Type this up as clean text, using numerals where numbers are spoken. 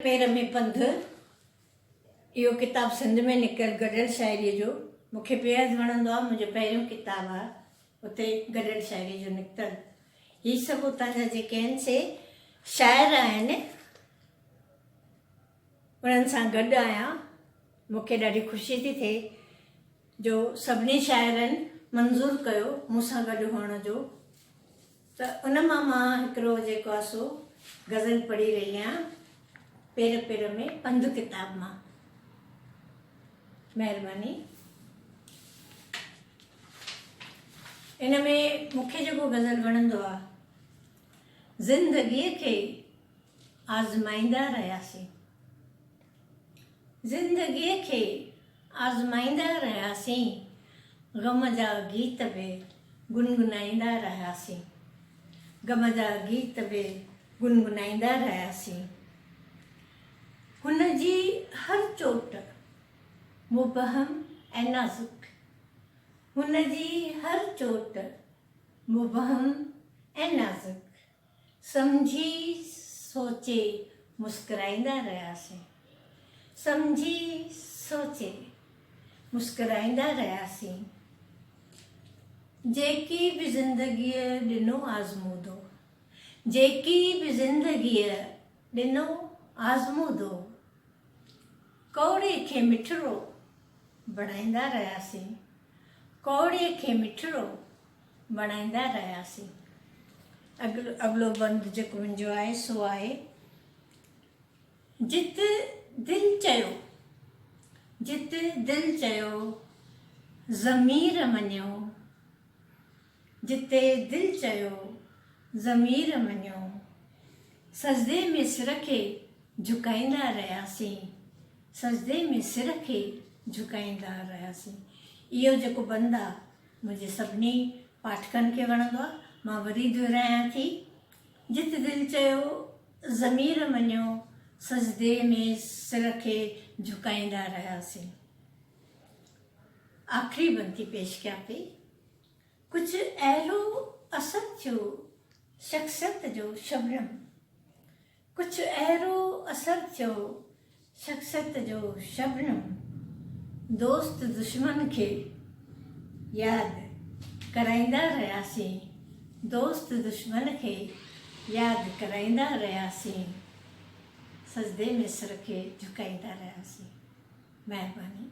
पेर में पंध इहो किताबु सिंध में निकियल गॾियल शाइरीअ जो मूंखे बेहदि वणंदो आहे। मुंहिंजो पहिरियों किताबु आहे, उते गॾियल शाइरी जो निकितल। हीअ सभु उतां जा जेके आहिनि से शाइर आहिनि, उन्हनि सां गॾु आहियां। मूंखे ॾाढी ख़ुशी थी थिए जो सभिनी शाइरनि मंज़ूरु कयो मूंसां गॾु हुअण जो। त उन मां हिकिड़ो जेको आहे सो गज़ल पढ़ी रही आहियां, पेर पेर में पंध किताब मां। महिरबानी। इन में मूंखे जेको गज़ल वणंदो आहे, ज़िंदगीअ खे आज़माईंदा रहियासीं, ज़िंदगीअ खे आज़माईंदा रहियासीं, ग़म जा गीत बि गुनगुनाईंदा रहियासीं, ग़म जा गीत बि गुनगुनाईंदा रहियासीं। हुन जी हर चोट मुबहम ऐं नाज़ुक, हुन जी हर चोट मुबहम ऐं नाज़ुक, समझी सोचे मुस्कुराईंदा रहियासीं, समझी सोचे मुस्कुराईंदा रहियासीं। जेकी बि ज़िंदगीअ ॾिनो आज़मूदो, जेकी बि ज़िंदगीअ ॾिनो आज़मूदो, कौड़े खे मिठड़ो बणाईंदा रहियासीं, कौड़े खे मिठड़ो बणाईंदा रहियासीं। अगलो बंद जेको मुंहिंजो आहे सो आहे, जित दिलि चयो, जित दिलि चयो ज़मीर मञियो, जिते दिलि चयो ज़मीर मञियो, सजदे में सिर खे झुकाईंदा रहियासीं, सजदे में सिर खे झुकाईंदा रहियासीं। इहो जेको बंदि आहे मुंहिंजे सभिनी पाठकनि खे वणंदो आहे। मां वरी दोहिरायां थी, जित दिलि चयो ज़मीर मञियो, सजदे में सिर खे झुकाईंदा रहियासीं। आख़िरी बंदी पेश कयां पई। कुझु अहिड़ो असरु थियो शख़्सियत जो शबनम, कुझु अहिड़ो असरु थियो शख़्सियत जो शबनम, दोस्त दुश्मन खे यादि कराईंदा रहियासीं, दोस्त दुश्मन खे यादि कराईंदा रहियासीं, सजदे में सिर खे झुकाईंदा रहियासीं। महिरबानी।